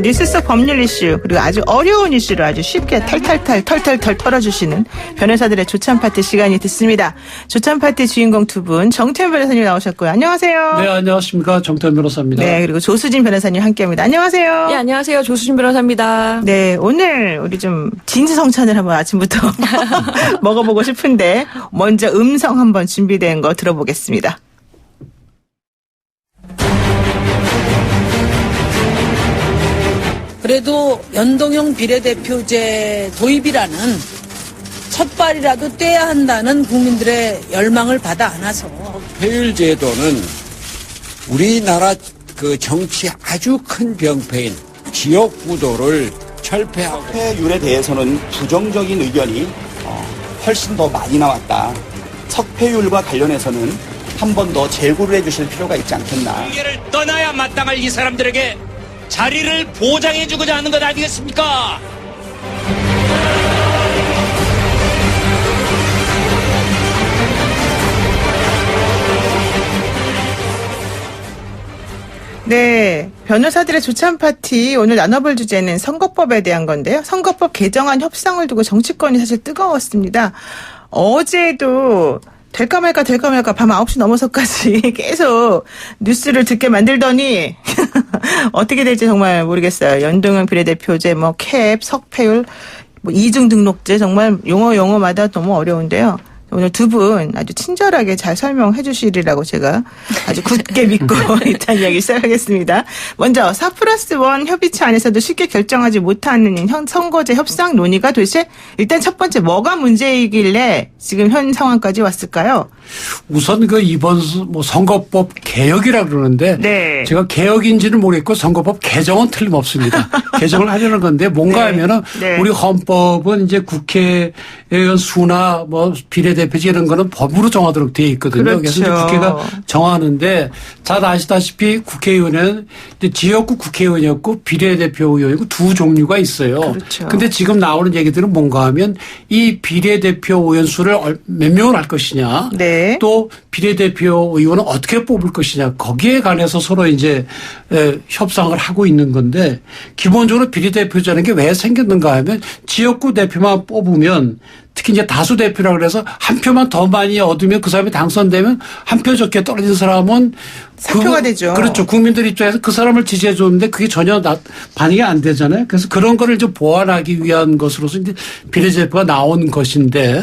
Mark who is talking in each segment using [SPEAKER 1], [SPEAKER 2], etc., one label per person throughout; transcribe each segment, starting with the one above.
[SPEAKER 1] 뉴스 속 법률 이슈 그리고 아주 어려운 이슈를 아주 쉽게 털털털 털어주시는 변호사들의 조찬 파티 시간이 됐습니다. 조찬 파티 주인공 두 분 정태현 변호사님 나오셨고요. 안녕하세요.
[SPEAKER 2] 네, 안녕하십니까. 정태현 변호사입니다.
[SPEAKER 1] 네, 그리고 조수진 변호사님 함께합니다. 안녕하세요.
[SPEAKER 3] 네, 안녕하세요. 조수진 변호사입니다.
[SPEAKER 1] 네, 오늘 우리 좀 진수성찬을 한번 아침부터 먹어보고 싶은데 먼저 음성 한번 준비된 거 들어보겠습니다.
[SPEAKER 4] 그래도 연동형 비례대표제 도입이라는 첫발이라도 떼야 한다는 국민들의 열망을 받아 안아서
[SPEAKER 5] 석패율 제도는 우리나라 그 정치 아주 큰 병폐인 지역구도를 철폐하고
[SPEAKER 6] 석패율에 대해서는 부정적인 의견이 훨씬 더 많이 나왔다. 석패율과 관련해서는 한 번 더 재고를 해주실 필요가 있지 않겠나.
[SPEAKER 7] 이를 떠나야 마땅할 이 사람들에게 자리를 보장해주고자 하는 것 아니겠습니까?
[SPEAKER 1] 네, 변호사들의 조찬 파티 오늘 나눠볼 주제는 선거법에 대한 건데요. 선거법 개정안 협상을 두고 정치권이 사실 뜨거웠습니다. 어제도 될까 말까 밤 9시 넘어서까지 계속 뉴스를 듣게 만들더니 어떻게 될지 정말 모르겠어요. 연동형 비례대표제, 캡, 석패율, 이중 등록제 정말 용어마다 너무 어려운데요. 오늘 두 분 아주 친절하게 잘 설명해 주시리라고 제가 아주 굳게 믿고 일단 이야기 시작하겠습니다. 먼저 4+1 협의체 안에서도 쉽게 결정하지 못하는 선거제 협상 논의가 도대체 일단 첫 번째 뭐가 문제이길래 지금 현 상황까지 왔을까요?
[SPEAKER 2] 우선 이번 선거법 개혁이라 그러는데 네. 제가 개혁인지는 모르겠고 선거법 개정은 틀림없습니다. 개정을 하려는 건데 뭔가 하면은 네. 우리 헌법은 이제 국회의원 수나 비례대표제 이런 거는 법으로 정하도록 되어 있거든요.
[SPEAKER 1] 그렇죠.
[SPEAKER 2] 그래서 이제 국회가 정하는데 잘 아시다시피 국회의원은 이제 지역구 국회의원이었고 비례대표 의원이고 두 종류가 있어요.
[SPEAKER 1] 그렇죠.
[SPEAKER 2] 근데 지금 나오는 얘기들은 뭔가 하면 이 비례대표 의원 수를 몇 명을 할 것이냐. 네. 또 비례대표 의원은 어떻게 뽑을 것이냐. 거기에 관해서 서로 이제 협상을 하고 있는 건데 기본적으로 비례대표제라는 게 왜 생겼는가 하면 지역구 대표만 뽑으면 특히 이제 다수 대표라 그래서 한 표만 더 많이 얻으면 그 사람이 당선되면 한 표 적게 떨어진 사람은
[SPEAKER 1] 사표가 되죠.
[SPEAKER 2] 그렇죠. 국민들 입장에서 그 사람을 지지해 줬는데 그게 전혀 반영이 안 되잖아요. 그래서 그런 거를 좀 보완하기 위한 것으로서 이제 비례대표가 나온 것인데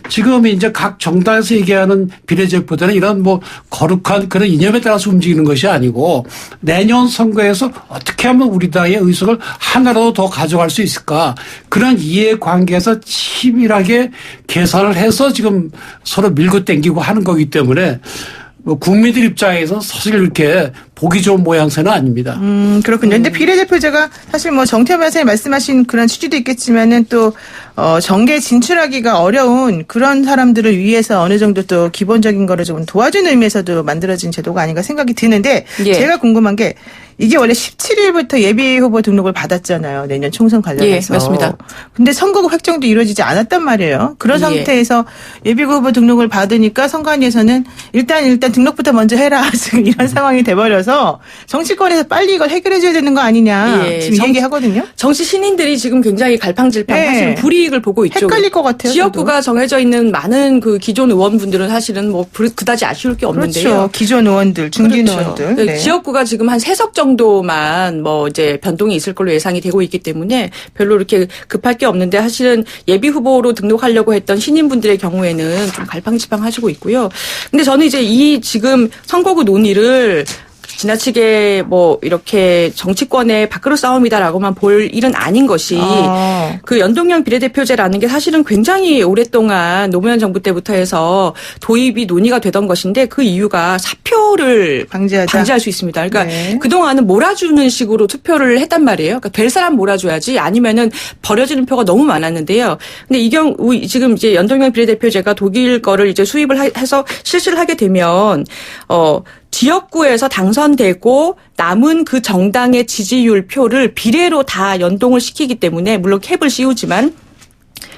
[SPEAKER 2] 지금 이제 각 정당에서 얘기하는 비례대표들은 이런 거룩한 그런 이념에 따라서 움직이는 것이 아니고 내년 선거에서 어떻게 하면 우리 당의 의석을 하나라도 더 가져갈 수 있을까 그런 이해관계에서 치밀하게 계산을 해서 지금 서로 밀고 당기고 하는 거기 때문에 국민들 입장에서 사실 이렇게 보기 좋은 모양새는 아닙니다.
[SPEAKER 1] 그렇군요. 근데 비례대표제가 사실 정태현 변호사님 말씀하신 그런 취지도 있겠지만은 또 정계에 진출하기가 어려운 그런 사람들을 위해서 어느 정도 또 기본적인 거를 좀 도와주는 의미에서도 만들어진 제도가 아닌가 생각이 드는데 예. 제가 궁금한 게 이게 원래 17일부터 예비 후보 등록을 받았잖아요. 내년 총선 관련해서.
[SPEAKER 3] 예, 맞습니다.
[SPEAKER 1] 근데 선거구 획정도 이루어지지 않았단 말이에요. 그런 상태에서 예비 후보 등록을 받으니까 선관위에서는 일단 등록부터 먼저 해라. 지금 이런 상황이 돼버려서 정치권에서 빨리 이걸 해결해 줘야 되는 거 아니냐.
[SPEAKER 3] 예,
[SPEAKER 1] 지금 얘기하거든요.
[SPEAKER 3] 정치 신인들이 지금 굉장히 갈팡질팡
[SPEAKER 1] 네.
[SPEAKER 3] 사실은 불이익을 보고 있죠.
[SPEAKER 1] 헷갈릴 것 같아요.
[SPEAKER 3] 지역구가 정해져 있는 많은 그 기존 의원분들은 사실은 그다지 아쉬울 게 없는데요.
[SPEAKER 1] 그렇죠. 기존 의원들, 중진
[SPEAKER 3] 그렇죠.
[SPEAKER 1] 의원들. 네.
[SPEAKER 3] 지역구가 지금 한 3석 정도만 이제 변동이 있을 걸로 예상이 되고 있기 때문에 별로 이렇게 급할 게 없는데 사실은 예비 후보로 등록하려고 했던 신인분들의 경우에는 좀 갈팡질팡하시고 있고요. 근데 저는 이제 이 지금 선거구 논의를 지나치게 이렇게 정치권의 밖으로 싸움이다라고만 볼 일은 아닌 것이 그 연동형 비례대표제라는 게 사실은 굉장히 오랫동안 노무현 정부 때부터 해서 도입이 논의가 되던 것인데 그 이유가 사표를 방지할 수 있습니다. 그러니까 네. 그동안은 몰아주는 식으로 투표를 했단 말이에요. 그러니까 될 사람 몰아줘야지 아니면은 버려지는 표가 너무 많았는데요. 근데 지금 이제 연동형 비례대표제가 독일 거를 이제 수입을 해서 실시를 하게 되면 지역구에서 당선되고 남은 그 정당의 지지율 표를 비례로 다 연동을 시키기 때문에 물론 캡을 씌우지만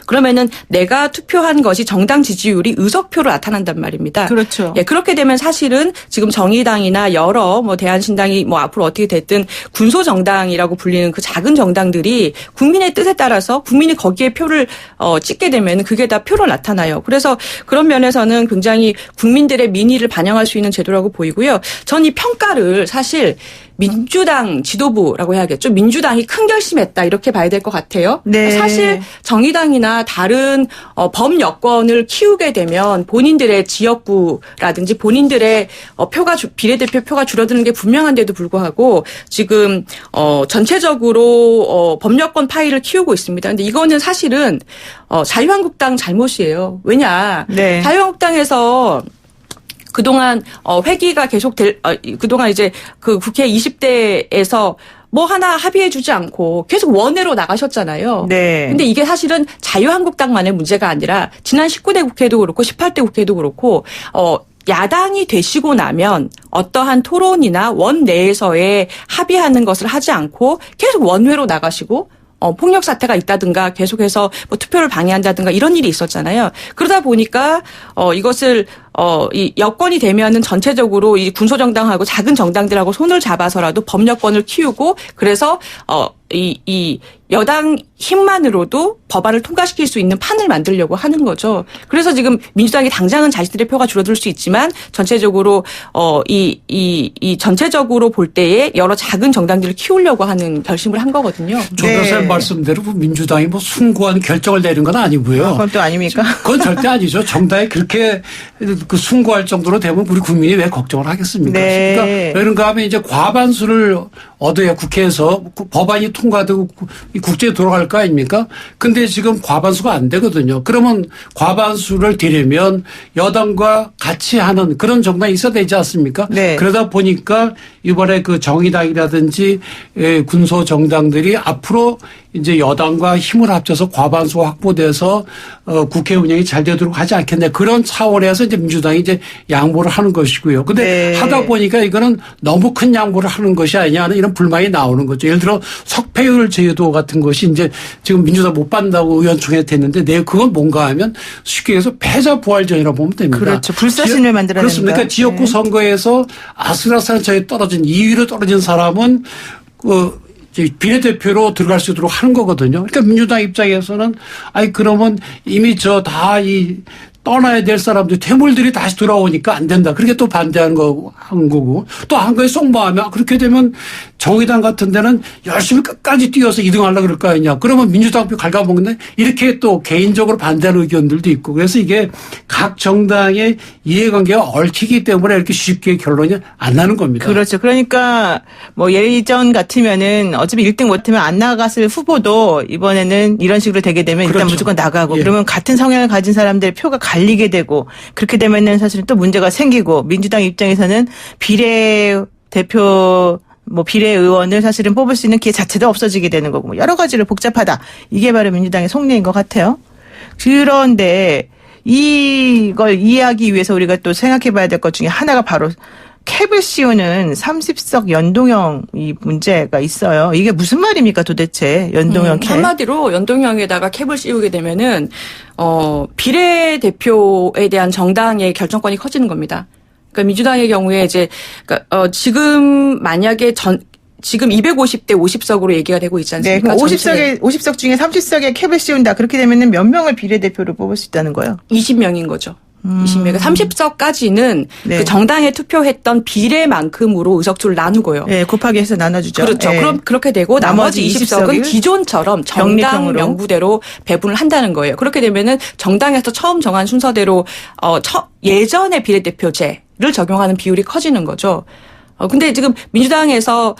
[SPEAKER 3] 그러면은 내가 투표한 것이 정당 지지율이 의석표로 나타난단 말입니다.
[SPEAKER 1] 그렇죠.
[SPEAKER 3] 예, 그렇게 되면 사실은 지금 정의당이나 여러 뭐 대한신당이 뭐 앞으로 어떻게 됐든 군소 정당이라고 불리는 그 작은 정당들이 국민의 뜻에 따라서 국민이 거기에 표를 찍게 되면 그게 다 표로 나타나요. 그래서 그런 면에서는 굉장히 국민들의 민의를 반영할 수 있는 제도라고 보이고요. 전 이 평가를 사실 민주당 지도부라고 해야겠죠. 민주당이 큰 결심했다 이렇게 봐야 될 것 같아요.
[SPEAKER 1] 네.
[SPEAKER 3] 사실 정의당이나 다른 범여권을 키우게 되면 본인들의 지역구라든지 본인들의 비례대표 표가 줄어드는 게 분명한데도 불구하고 지금 전체적으로 범여권 파이를 키우고 있습니다. 근데 이거는 사실은 자유한국당 잘못이에요. 왜냐?
[SPEAKER 1] 네.
[SPEAKER 3] 자유한국당에서 그동안 회기가 그동안 이제 그 국회 20대에서 뭐 하나 합의해주지 않고 계속 원외로 나가셨잖아요.
[SPEAKER 1] 네.
[SPEAKER 3] 근데 이게 사실은 자유한국당만의 문제가 아니라 지난 19대 국회도 그렇고 18대 국회도 그렇고 야당이 되시고 나면 어떠한 토론이나 원내에서의 합의하는 것을 하지 않고 계속 원외로 나가시고 폭력 사태가 있다든가 계속해서 뭐 투표를 방해한다든가 이런 일이 있었잖아요. 그러다 보니까 이것을 이 여건이 되면은 전체적으로 이 군소정당하고 작은 정당들하고 손을 잡아서라도 범여권을 키우고 그래서 이 여당 힘만으로도 법안을 통과시킬 수 있는 판을 만들려고 하는 거죠. 그래서 지금 민주당이 당장은 자신들의 표가 줄어들 수 있지만 전체적으로 이 전체적으로 볼 때에 여러 작은 정당들을 키우려고 하는 결심을 한 거거든요.
[SPEAKER 2] 조 변호사님 말씀대로 민주당이 뭐 숭고한 결정을 내린 건 아니고요.
[SPEAKER 1] 그건 또 아닙니까?
[SPEAKER 2] 그건 절대 아니죠. 정당이 그렇게 그 숭고할 정도로 되면 우리 국민이 왜 걱정을 하겠습니까?
[SPEAKER 1] 네.
[SPEAKER 2] 그러니까 그런가 하면 이제 과반수를 얻어야 국회에서 법안이 통과되고 국제에 돌아갈 거 아닙니까? 근데 지금 과반수가 안 되거든요. 그러면 과반수를 되려면 여당과 같이 하는 그런 정당이 있어야 되지 않습니까?
[SPEAKER 1] 네.
[SPEAKER 2] 그러다 보니까 이번에 그 정의당이라든지 군소 정당들이 앞으로 이제 여당과 힘을 합쳐서 과반수 확보돼서 국회 운영이 잘 되도록 하지 않겠냐 그런 차원에서 이제 민주당이 이제 양보를 하는 것이고요. 근데
[SPEAKER 1] 네.
[SPEAKER 2] 하다 보니까 이거는 너무 큰 양보를 하는 것이 아니냐 하는 이런 불만이 나오는 거죠. 예를 들어 석패율 제도 같은 것이 이제 지금 민주당 못 받는다고 의원총회 됐는데 그건 뭔가 하면 쉽게 해서 패자 부활전이라고 보면 됩니다.
[SPEAKER 1] 그렇죠. 불사신을 만들어낸다.
[SPEAKER 2] 그렇습니다. 그러니까 지역구
[SPEAKER 1] 네.
[SPEAKER 2] 선거에서 아슬아슬한 차에 떨어진 2위로 떨어진 사람은 비례대표로 들어갈 수 있도록 하는 거거든요. 그러니까 민주당 입장에서는 그러면 이미 떠나야 될 사람들, 퇴물들이 다시 돌아오니까 안 된다. 그렇게 또 반대하는 한 거고. 또 한 거에 쏙마하면 그렇게 되면 정의당 같은 데는 열심히 끝까지 뛰어서 2등 하려고 그럴 거 아니냐. 그러면 민주당 표 갉아먹는데 이렇게 또 개인적으로 반대하는 의견들도 있고. 그래서 이게 각 정당의 이해관계가 얽히기 때문에 이렇게 쉽게 결론이 안 나는 겁니다.
[SPEAKER 1] 그렇죠. 그러니까 뭐 예전 같으면은 어차피 1등 못하면 안 나갔을 후보도 이번에는 이런 식으로 되게 되면 일단
[SPEAKER 2] 그렇죠.
[SPEAKER 1] 무조건 나가고
[SPEAKER 2] 예.
[SPEAKER 1] 그러면 같은 성향을 가진 사람들의 표가 갈리게 되고 그렇게 되면은 사실은 또 문제가 생기고 민주당 입장에서는 비례대표 비례의원을 사실은 뽑을 수 있는 기회 자체도 없어지게 되는 거고 뭐 여러 가지로 복잡하다. 이게 바로 민주당의 속내인 것 같아요. 그런데 이걸 이해하기 위해서 우리가 또 생각해 봐야 될 것 중에 하나가 바로 캡을 씌우는 30석 연동형 이 문제가 있어요. 이게 무슨 말입니까 도대체 연동형 캡?
[SPEAKER 3] 한마디로 연동형에다가 캡을 씌우게 되면은 비례대표에 대한 정당의 결정권이 커지는 겁니다. 그러니까 민주당의 경우에 이제 지금 만약에 지금 250대 50석으로 얘기가 되고 있지 않습니까?
[SPEAKER 1] 네, 50석 중에 30석에 캡을 씌운다. 그렇게 되면은 몇 명을 비례대표로 뽑을 수 있다는 거예요?
[SPEAKER 3] 20명인 거죠. 20명. 30석까지는
[SPEAKER 1] 네.
[SPEAKER 3] 그 정당에 투표했던 비례만큼으로 의석수를 나누고요.
[SPEAKER 1] 네, 곱하기 해서 나눠주죠.
[SPEAKER 3] 그렇죠.
[SPEAKER 1] 네.
[SPEAKER 3] 그럼 그렇게 되고 나머지 20석은
[SPEAKER 1] 20석을
[SPEAKER 3] 기존처럼 정당
[SPEAKER 1] 병립형으로.
[SPEAKER 3] 명부대로 배분을 한다는 거예요. 그렇게 되면은 정당에서 처음 정한 순서대로 예전의 비례대표제를 적용하는 비율이 커지는 거죠. 근데 지금 민주당에서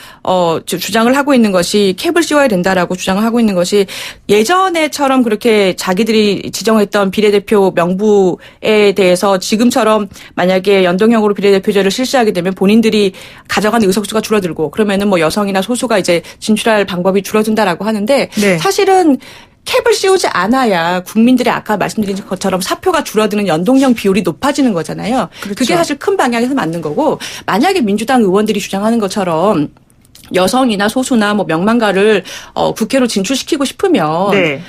[SPEAKER 3] 주장을 하고 있는 것이 캡을 씌워야 된다라고 주장을 하고 있는 것이 예전에처럼 그렇게 자기들이 지정했던 비례대표 명부에 대해서 지금처럼 만약에 연동형으로 비례대표제를 실시하게 되면 본인들이 가져가는 의석수가 줄어들고 그러면은 뭐 여성이나 소수가 이제 진출할 방법이 줄어든다라고 하는데
[SPEAKER 1] 네.
[SPEAKER 3] 사실은 캡을 씌우지 않아야 국민들의 아까 말씀드린 것처럼 사표가 줄어드는 연동형 비율이 높아지는 거잖아요.
[SPEAKER 1] 그렇죠.
[SPEAKER 3] 그게 사실 큰 방향에서 맞는 거고 만약에 민주당 의원들이 주장하는 것처럼 여성이나 소수나 뭐 명망가를 국회로 진출시키고 싶으면
[SPEAKER 1] 네.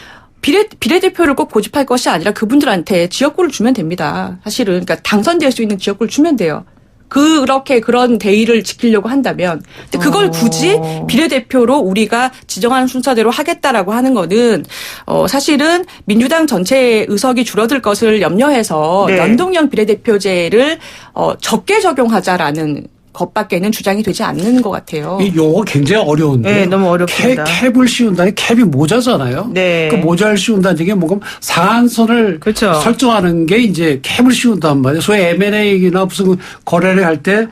[SPEAKER 3] 비례대표를 꼭 고집할 것이 아니라 그분들한테 지역구를 주면 됩니다. 사실은 그러니까 당선될 수 있는 지역구를 주면 돼요. 그렇게 그런 대의를 지키려고 한다면. 근데 그걸 굳이 비례대표로 우리가 지정하는 순서대로 하겠다라고 하는 거는 사실은 민주당 전체 의석이 줄어들 것을 염려해서
[SPEAKER 1] 네.
[SPEAKER 3] 연동형 비례대표제를 적게 적용하자라는 것밖에는 주장이 되지 않는 것 같아요.
[SPEAKER 2] 이 용어 굉장히 어려운데.
[SPEAKER 1] 네, 너무 어렵습니다.
[SPEAKER 2] 캡을 씌운다니 캡이 모자잖아요.
[SPEAKER 1] 네.
[SPEAKER 2] 그 모자를 씌운다는 얘기 뭐가 상한선을
[SPEAKER 1] 그렇죠.
[SPEAKER 2] 설정하는 게 이제 캡을 씌운단 말이에요. 소위 M&A나 무슨 거래를 할 때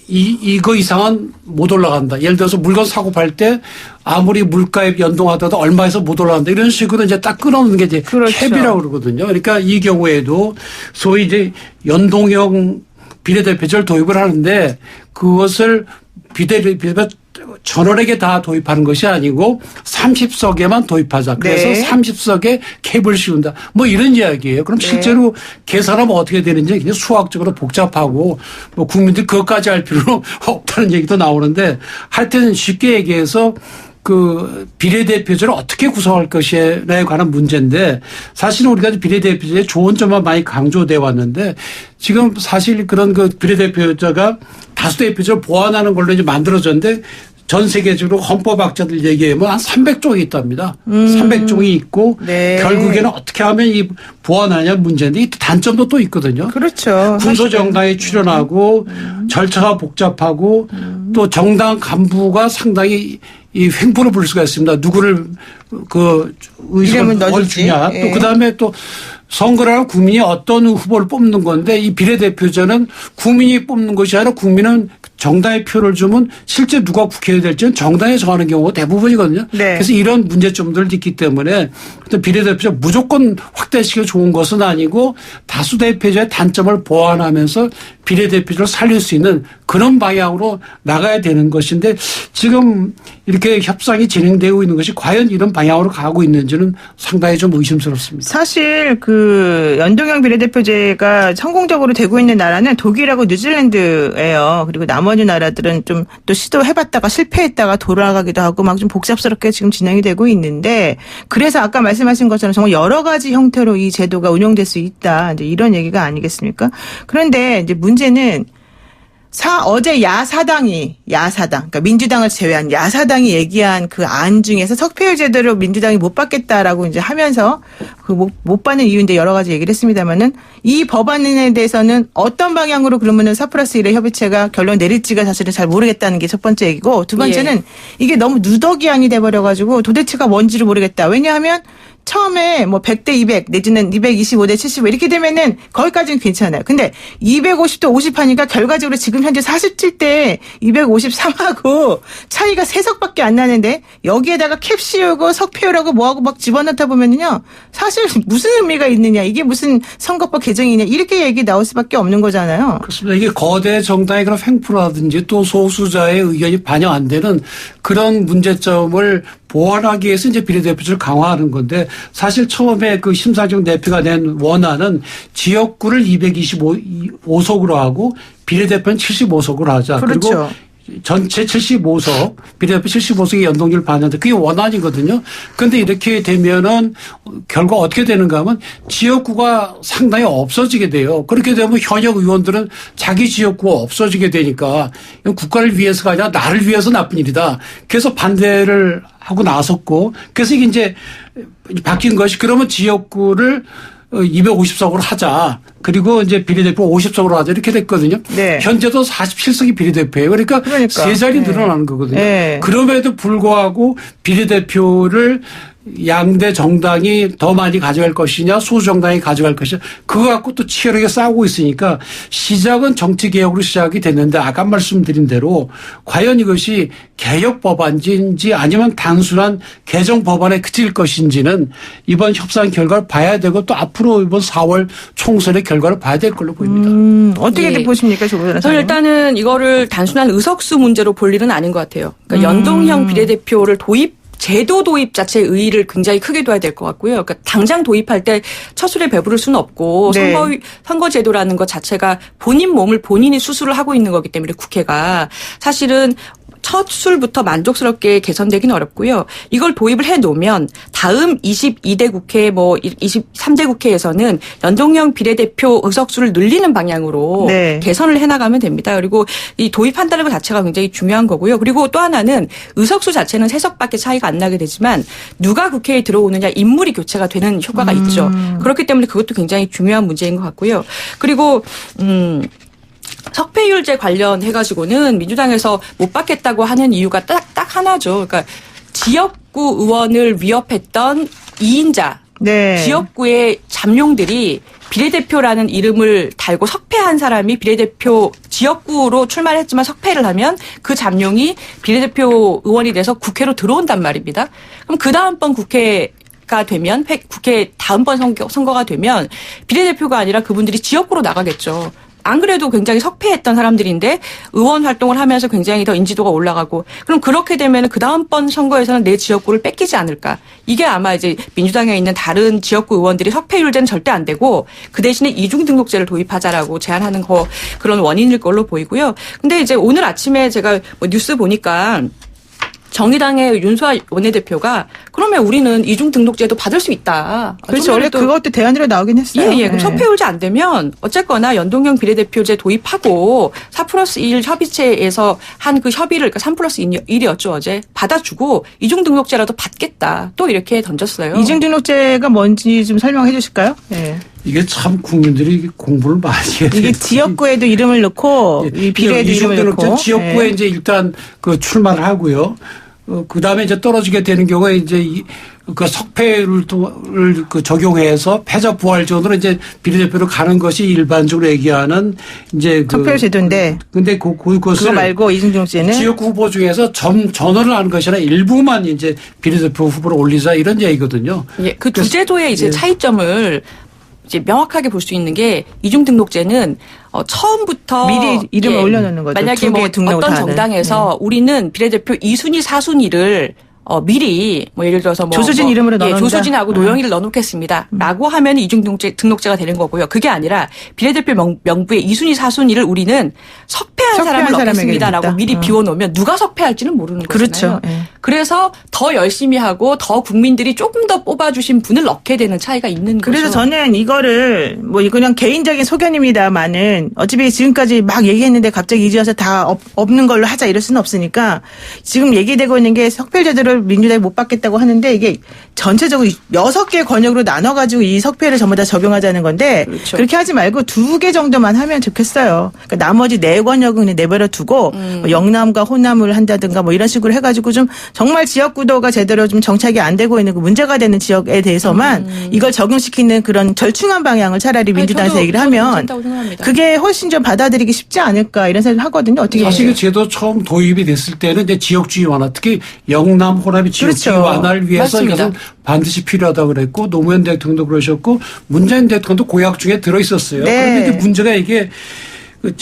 [SPEAKER 2] 이거 이상은 못 올라간다. 예를 들어서 물건 사고 팔 때 아무리 물가에 연동하더라도 얼마에서 못 올라간다. 이런 식으로 이제 딱 끊어놓는 게 이제
[SPEAKER 1] 그렇죠.
[SPEAKER 2] 캡이라고 그러거든요. 그러니까 이 경우에도 소위 이제 연동형 비례대표제를 도입을 하는데 그것을 비례대표 전원에게 다 도입하는 것이 아니고 30석에만 도입하자. 그래서
[SPEAKER 1] 네.
[SPEAKER 2] 30석에 캡을 씌운다. 뭐 이런 이야기예요. 그럼 실제로 계산하면 어떻게 되는지 그냥 수학적으로 복잡하고 뭐 국민들이 그것까지 할 필요는 없다는 얘기도 나오는데 하여튼 쉽게 얘기해서 그 비례대표제를 어떻게 구성할 것에 관한 문제인데 사실은 우리가 비례대표제의 좋은 점만 많이 강조돼 왔는데 지금 사실 그런 그 비례대표제가 다수대표제를 보완하는 걸로 이제 만들어졌는데 전 세계적으로 헌법학자들 얘기하면 한 300종이 있답니다. 300종이 있고
[SPEAKER 1] 네.
[SPEAKER 2] 결국에는 어떻게 하면 이 보완하냐 문제인데 이 단점도 또 있거든요.
[SPEAKER 1] 그렇죠.
[SPEAKER 2] 군소정당에 출연하고 절차가 복잡하고 또 정당 간부가 상당히 이 횡포를 부를 수가 있습니다. 누구를 그
[SPEAKER 1] 이름을
[SPEAKER 2] 의석을
[SPEAKER 1] 넣어줄지.
[SPEAKER 2] 주냐.
[SPEAKER 1] 예.
[SPEAKER 2] 또 그다음에 또 선거를 하면 국민이 어떤 후보를 뽑는 건데 이 비례대표제는 국민이 뽑는 것이 아니라 국민은 정당의 표를 주면 실제 누가 국회의원이 될지는 정당이 정하는 경우가 대부분이거든요.
[SPEAKER 1] 네.
[SPEAKER 2] 그래서 이런 문제점들이 있기 때문에 비례대표제 무조건 확대시켜 좋은 것은 아니고 다수대표제의 단점을 보완하면서 비례대표제를 살릴 수 있는 그런 방향으로 나가야 되는 것인데 지금 이렇게 협상이 진행되고 있는 것이 과연 이런 방향으로 가고 있는지는 상당히 좀 의심스럽습니다.
[SPEAKER 1] 사실 그 연동형 비례대표제가 성공적으로 되고 있는 나라는 독일하고 뉴질랜드예요. 그리고 나머지 나라들은 좀 또 시도해봤다가 실패했다가 돌아가기도 하고 막 좀 복잡스럽게 지금 진행이 되고 있는데 그래서 아까 말씀하신 것처럼 정말 여러 가지 형태로 이 제도가 운영될 수 있다. 이제 이런 얘기가 아니겠습니까? 그런데 이제 문제는 어제 야사당, 그러니까 민주당을 제외한 야사당이 얘기한 그 안 중에서 석패율 제도를 민주당이 못 받겠다라고 이제 하면서 그 못 받는 이유인데 여러 가지 얘기를 했습니다만은 이 법안에 대해서는 어떤 방향으로 그러면은 4+1의 협의체가 결론 내릴지가 사실은 잘 모르겠다는 게 첫 번째 얘기고 두 번째는 이게 너무 누더기안이 돼버려가지고 도대체가 뭔지를 모르겠다. 왜냐하면 처음에 뭐 100대 200 내지는 225대 75 이렇게 되면은 거기까지는 괜찮아요. 근데 250대 50 하니까 결과적으로 지금 현재 47대 253하고 차이가 3석밖에 안 나는데 여기에다가 캡 씌우고 석패율하고 뭐하고 막 집어넣다 보면은요 사실 무슨 의미가 있느냐 이게 무슨 선거법 개정이냐 이렇게 얘기 나올 수밖에 없는 거잖아요.
[SPEAKER 2] 그렇습니다. 이게 거대 정당의 그런 횡포라든지 또 소수자의 의견이 반영 안 되는 그런 문제점을 보완하기 위해서 이제 비례대표제를 강화하는 건데 사실 처음에 그 심상정 대표가 낸 원안은 지역구를 225석으로 하고 비례대표는 75석으로 하자.
[SPEAKER 1] 그렇죠.
[SPEAKER 2] 그리고 전체 75석, 비례대표 75석의 연동률 반영돼. 그게 원안이거든요. 그런데 이렇게 되면은 결과 어떻게 되는가 하면 지역구가 상당히 없어지게 돼요. 그렇게 되면 현역 의원들은 자기 지역구가 없어지게 되니까 이건 국가를 위해서가 아니라 나를 위해서 나쁜 일이다. 그래서 반대를 하고 나섰고 그래서 이게 이제 바뀐 것이 그러면 지역구를 250석으로 하자. 그리고 이제 비례대표 50석으로 하자. 이렇게 됐거든요.
[SPEAKER 1] 네.
[SPEAKER 2] 현재도 47석이 비례대표예요. 그러니까 세 자리 늘어나는 거거든요.
[SPEAKER 1] 네.
[SPEAKER 2] 그럼에도 불구하고 비례대표를 양대 정당이 더 많이 가져갈 것이냐 소수 정당이 가져갈 것이냐 그거 갖고 또 치열하게 싸우고 있으니까 시작은 정치개혁으로 시작이 됐는데 아까 말씀드린 대로 과연 이것이 개혁 법안인지 아니면 단순한 개정 법안에 그칠 것인지는 이번 협상 결과를 봐야 되고 또 앞으로 이번 4월 총선의 결과를 봐야 될 걸로 보입니다.
[SPEAKER 1] 어떻게
[SPEAKER 3] 예.
[SPEAKER 1] 보십니까, 조 변호사님?
[SPEAKER 3] 저는 일단은 이거를 단순한 의석수 문제로 볼 일은 아닌 것 같아요. 그러니까 연동형 비례대표를 제도 도입 자체의 의의를 굉장히 크게 둬야 될 것 같고요. 그러니까 당장 도입할 때 처술에 배부를 수는 없고
[SPEAKER 1] 네.
[SPEAKER 3] 선거제도라는 것 자체가 본인 몸을 본인이 수술을 하고 있는 거기 때문에 국회가 사실은 첫 술부터 만족스럽게 개선되기는 어렵고요. 이걸 도입을 해놓으면 다음 22대 국회, 23대 국회에서는 연동형 비례대표 의석수를 늘리는 방향으로
[SPEAKER 1] 네.
[SPEAKER 3] 개선을 해나가면 됩니다. 그리고 이 도입한다는 것 자체가 굉장히 중요한 거고요. 그리고 또 하나는 의석수 자체는 3석밖에 차이가 안 나게 되지만 누가 국회에 들어오느냐 인물이 교체가 되는 효과가 있죠. 그렇기 때문에 그것도 굉장히 중요한 문제인 것 같고요. 그리고 석패율제 관련해가지고는 민주당에서 못 받겠다고 하는 이유가 딱 하나죠. 그러니까 지역구 의원을 위협했던 2인자,
[SPEAKER 1] 네.
[SPEAKER 3] 지역구의 잠룡들이 비례대표라는 이름을 달고 석패한 사람이 비례대표 지역구로 출마를 했지만 석패를 하면 그 잠룡이 비례대표 의원이 돼서 국회로 들어온단 말입니다. 그럼 그 다음번 국회가 되면 국회 다음번 선거가 되면 비례대표가 아니라 그분들이 지역구로 나가겠죠. 안 그래도 굉장히 석패했던 사람들인데 의원 활동을 하면서 굉장히 더 인지도가 올라가고 그럼 그렇게 되면 그 다음번 선거에서는 내 지역구를 뺏기지 않을까. 이게 아마 이제 민주당에 있는 다른 지역구 의원들이 석패율제는 절대 안 되고 그 대신에 이중등록제를 도입하자라고 제안하는 그런 원인일 걸로 보이고요. 근데 이제 오늘 아침에 제가 뉴스 보니까 정의당의 윤수아 원내대표가 그러면 우리는 이중등록제도 받을 수 있다.
[SPEAKER 1] 그렇죠. 원래 그것도 대안으로 나오긴 했어요.
[SPEAKER 3] 예. 그럼 석패율제 안 되면 어쨌거나 연동형 비례대표제 도입하고 4+1 협의체에서 한 그 협의를 그러니까 3+1이었죠 어제 받아주고 이중등록제라도 받겠다. 또 이렇게 던졌어요.
[SPEAKER 1] 이중등록제가 뭔지 좀 설명해 주실까요? 네.
[SPEAKER 2] 이게 참 국민들이 공부를 많이 해야 돼요.
[SPEAKER 1] 이게 지역구에도 이름을 넣고 이 비례에도 이름을 넣고
[SPEAKER 2] 지역구에 이제 일단 그 출마를 하고요. 그 다음에 이제 떨어지게 되는 경우에 이제 그 석패를 그 적용해서 패자 부활전으로 이제 비례대표로 가는 것이 일반적으로 얘기하는 이제 그
[SPEAKER 1] 석패율 제도인데.
[SPEAKER 2] 근데 그것을
[SPEAKER 1] 그거 말고 이중등록제는
[SPEAKER 2] 지역구 후보 중에서 전원을 하는 것이 아니라 일부만 이제 비례대표 후보로 올리자 이런 얘기거든요.
[SPEAKER 3] 예. 그 두 제도의 이제 차이점을 이제 명확하게 볼 수 있는 게 이중등록제는 처음부터
[SPEAKER 1] 미리 이름을 올려놓는 거죠.
[SPEAKER 3] 만약에
[SPEAKER 1] 두 개 등록을
[SPEAKER 3] 어떤
[SPEAKER 1] 다 하는.
[SPEAKER 3] 정당에서 우리는 비례대표 2순위, 4순위를 미리 예를 들어서
[SPEAKER 1] 조수진 이름으로 넣는다.
[SPEAKER 3] 조수진하고 노영희를 넣어놓겠습니다라고 하면 이중등록제가 되는 거고요. 그게 아니라 비례대표 명부에 2순위, 4순위를 우리는 석패한 사람을 넣겠습니다라고 미리 비워놓으면 누가 석패할지는 모르는 거잖아요.
[SPEAKER 1] 그렇죠. 예.
[SPEAKER 3] 그래서 더 열심히 하고 더 국민들이 조금 더 뽑아주신 분을 넣게 되는 차이가 있는 거죠.
[SPEAKER 1] 그래서 저는 이거를 그냥 개인적인 소견입니다만은 어차피 지금까지 막 얘기했는데 갑자기 이제 와서 다 없는 걸로 하자 이럴 수는 없으니까 지금 얘기되고 있는 게 석패제도를 민주당이 못 받겠다고 하는데 이게 전체적으로 6개 권역으로 나눠가지고 이 석패를 전부 다 적용하자는 건데
[SPEAKER 3] 그렇죠.
[SPEAKER 1] 그렇게 하지 말고 2개 정도만 하면 좋겠어요. 그러니까 나머지 4권역은 그냥 내버려 두고 영남과 호남을 한다든가 이런 식으로 해가지고 좀 정말 지역 구도가 제대로 좀 정착이 안 되고 있는 그 문제가 되는 지역에 대해서만 이걸 적용시키는 그런 절충한 방향을 차라리 민주당에서 얘기를 하면 그게 훨씬 좀 받아들이기 쉽지 않을까 이런 생각을 하거든요. 어떻게
[SPEAKER 2] 사실 그 제도 처음 도입이 됐을 때는 이제 지역주의 완화, 특히 영남, 호남이 지역주의
[SPEAKER 1] 그렇죠.
[SPEAKER 2] 완화를 위해서
[SPEAKER 3] 맞습니다.
[SPEAKER 2] 이것은 반드시 필요하다고 그랬고 노무현 대통령도 그러셨고 문재인 대통령도 고약 중에 들어 있었어요.
[SPEAKER 1] 네.
[SPEAKER 2] 그런데 이제 문제가 이게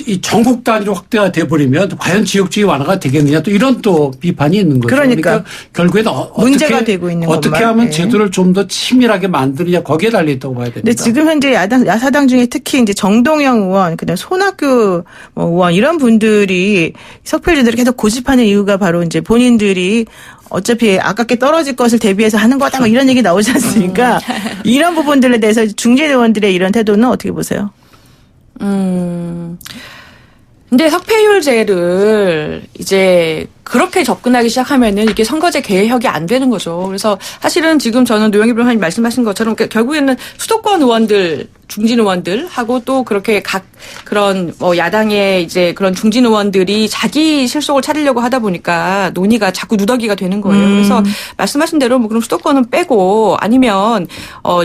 [SPEAKER 2] 이 전국 단위로 확대가 돼버리면 과연 지역주의 완화가 되겠느냐 또 이런 또 비판이 있는 거죠.
[SPEAKER 1] 그러니까
[SPEAKER 2] 결국에는
[SPEAKER 1] 문제가 되고 있는
[SPEAKER 2] 어떻게
[SPEAKER 1] 것만.
[SPEAKER 2] 하면
[SPEAKER 1] 네.
[SPEAKER 2] 제도를 좀 더 치밀하게 만드느냐 거기에 달려 있다고 봐야 됩니다.
[SPEAKER 1] 근데 지금 현재 야사당 중에 특히 이제 정동영 의원, 그다음 손학규 의원 이런 분들이 석패제도를 계속 고집하는 이유가 바로 이제 본인들이 어차피 아깝게 떨어질 것을 대비해서 하는 거다 이런 얘기 나오지 않습니까? 이런 부분들에 대해서 중진 의원들의 이런 태도는 어떻게 보세요?
[SPEAKER 3] 근데 석패율제를 이제 그렇게 접근하기 시작하면은 이게 선거제 개혁이 안 되는 거죠. 그래서 사실은 지금 저는 노영희 변호사님 말씀하신 것처럼 결국에는 수도권 의원들, 중진 의원들하고 또 그렇게 각 그런 야당의 이제 그런 중진 의원들이 자기 실속을 차리려고 하다 보니까 논의가 자꾸 누더기가 되는 거예요. 그래서 말씀하신 대로 그럼 수도권은 빼고 아니면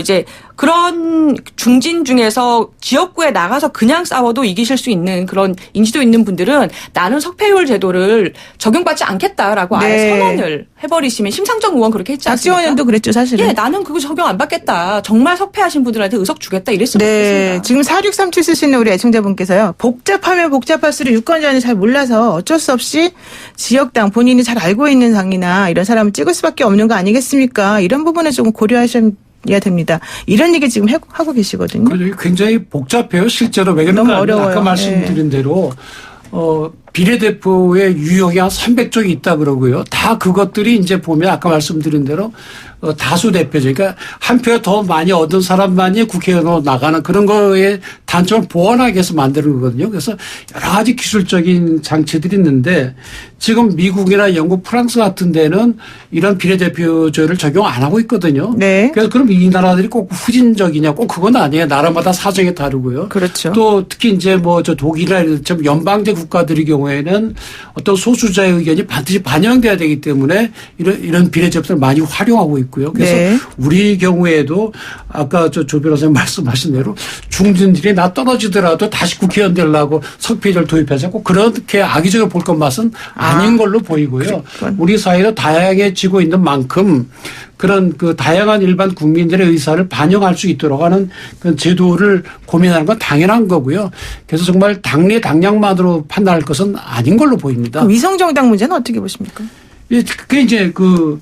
[SPEAKER 3] 이제 그런 중진 중에서 지역구에 나가서 그냥 싸워도 이기실 수 있는 그런 인지도 있는 분들은 나는 석패율 제도를 적용받지 않겠다라고 아예
[SPEAKER 1] 네.
[SPEAKER 3] 선언을 해버리시면 심상정 의원 그렇게 했지 않습니까?
[SPEAKER 1] 박지원 의원도 그랬죠 사실은.
[SPEAKER 3] 예, 나는 그거 적용 안 받겠다. 정말 석패하신 분들한테 의석 주겠다 이랬으면
[SPEAKER 1] 네,
[SPEAKER 3] 좋겠습니다.
[SPEAKER 1] 지금 4637 쓰시는 우리 애청자분께서요. 복잡하면 복잡할수록 유권자는 잘 몰라서 어쩔 수 없이 지역당 본인이 잘 알고 있는 당이나 이런 사람을 찍을 수밖에 없는 거 아니겠습니까? 이런 부분에 조금 고려하셔야 됩니다. 이런 얘기 지금 하고 계시거든요.
[SPEAKER 2] 굉장히 복잡해요 실제로. 왜냐하면
[SPEAKER 1] 너무 어려워요.
[SPEAKER 2] 아까 말씀드린 대로 비례대표의 유형이 한 300쪽이 있다 그러고요. 다 그것들이 이제 보면 아까 말씀드린 대로 다수 대표제. 그러니까 한 표 더 많이 얻은 사람만이 국회의원으로 나가는 그런 거에 단점을 보완하기 위해서 만드는 거거든요. 그래서 여러 가지 기술적인 장치들이 있는데 지금 미국이나 영국, 프랑스 같은 데는 이런 비례대표제를 적용 안 하고 있거든요.
[SPEAKER 1] 네.
[SPEAKER 2] 그래서 그럼 이 나라들이 꼭 후진적이냐? 꼭 그건 아니에요. 나라마다 사정이 다르고요.
[SPEAKER 1] 그렇죠.
[SPEAKER 2] 또 특히 이제 뭐 저 독일이나 이런 좀 연방제 국가들의 경우에는 어떤 소수자의 의견이 반드시 반영돼야 되기 때문에 이런 비례제도를 많이 활용하고 있고요. 그래서
[SPEAKER 1] 네.
[SPEAKER 2] 우리 경우에도 아까 조 변호사님 말씀하신 대로 중진들이 나 떨어지더라도 다시 국회의원 되려고 석패제를 도입해서 꼭 그렇게 악의적으로 볼 것만은 아닌 걸로 보이고요. 우리 사회도 다양해지고 있는 만큼 그런 그 다양한 일반 국민들의 의사를 반영할 수 있도록 하는 그 제도를 고민하는 건 당연한 거고요. 그래서 정말 당리 당량만으로 판단할 것은 아닌 걸로 보입니다.
[SPEAKER 1] 그럼 위성정당 문제는 어떻게 보십니까?
[SPEAKER 2] 그게 이제 그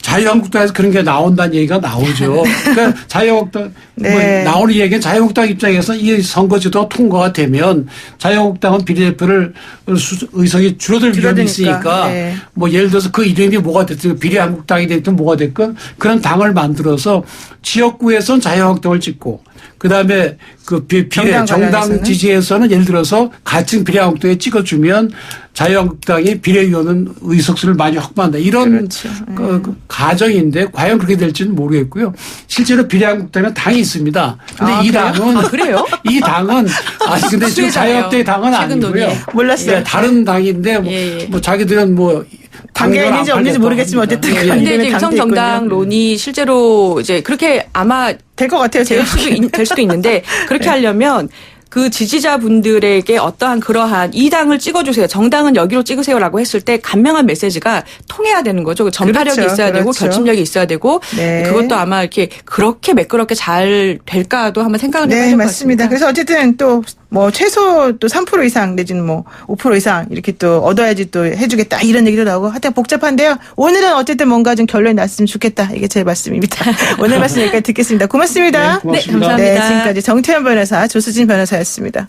[SPEAKER 2] 자유한국당에서 그런 게 나온다는 얘기가 나오죠. 그러니까 자유한국당
[SPEAKER 1] 네.
[SPEAKER 2] 뭐 나오는 얘기는 자유한국당 입장에서 이 선거제도가 통과가 되면 자유한국당은 비례대표를 의석이 줄어들 위험이 있으니까
[SPEAKER 1] 네.
[SPEAKER 2] 뭐 예를 들어서 그 이름이 뭐가 됐든 비례한국당이 됐든 뭐가 됐건 그런 당을 만들어서 지역구에선 자유한국당을 찍고 그다음에 그
[SPEAKER 1] 정당
[SPEAKER 2] 정당 지지에서는 예를 들어서 가칭 비례한국당에 찍어주면 자유한국당이 비례의원은 의석수를 많이 확보한다. 이런
[SPEAKER 1] 그렇죠.
[SPEAKER 2] 그 가정인데 과연 그렇게 될지는 모르겠고요. 실제로 비례한국당은 당이 있습니다. 근데 이 당은
[SPEAKER 3] 그래요?
[SPEAKER 2] 이 당은 근데 지금 자유한국당의 당은
[SPEAKER 3] 최근
[SPEAKER 2] 아니고요.
[SPEAKER 3] 논의.
[SPEAKER 1] 몰랐어요.
[SPEAKER 2] 예, 다른 당인데 뭐 자기들은 뭐
[SPEAKER 1] 관계가
[SPEAKER 2] 당을
[SPEAKER 1] 있는지
[SPEAKER 2] 안
[SPEAKER 1] 없는지
[SPEAKER 2] 팔겠다고
[SPEAKER 1] 모르겠지만
[SPEAKER 2] 합니다.
[SPEAKER 1] 어쨌든
[SPEAKER 2] 예, 예.
[SPEAKER 3] 근데 이제
[SPEAKER 1] 당도
[SPEAKER 3] 위성정당론이 실제로 이제 그렇게 아마
[SPEAKER 1] 될 것 같아요. 제가.
[SPEAKER 3] 될 수도 있는데 그렇게 하려면 그 지지자분들에게 어떠한 그러한 이 당을 찍어주세요. 정당은 여기로 찍으세요라고 했을 때 간명한 메시지가 통해야 되는 거죠. 전파력이
[SPEAKER 1] 그렇죠.
[SPEAKER 3] 있어야 되고
[SPEAKER 1] 그렇죠.
[SPEAKER 3] 결집력이 있어야 되고
[SPEAKER 1] 네.
[SPEAKER 3] 그것도 아마 이렇게 그렇게 매끄럽게 잘 될까도 한번 생각을 해봐야
[SPEAKER 1] 네,
[SPEAKER 3] 될 것
[SPEAKER 1] 맞습니다.
[SPEAKER 3] 같습니다.
[SPEAKER 1] 그래서 어쨌든 또 뭐 최소 또 3% 이상 내지는 뭐 5% 이상 이렇게 또 얻어야지 또 해주겠다 이런 얘기도 나오고 하여튼 복잡한데요. 오늘은 어쨌든 뭔가 좀 결론이 났으면 좋겠다. 이게 제 말씀입니다. 오늘 말씀 여기까지 듣겠습니다. 고맙습니다.
[SPEAKER 2] 네, 고맙습니다.
[SPEAKER 3] 네, 감사합니다.
[SPEAKER 1] 네, 지금까지 정태현 변호사, 조수진 변호사였습니다.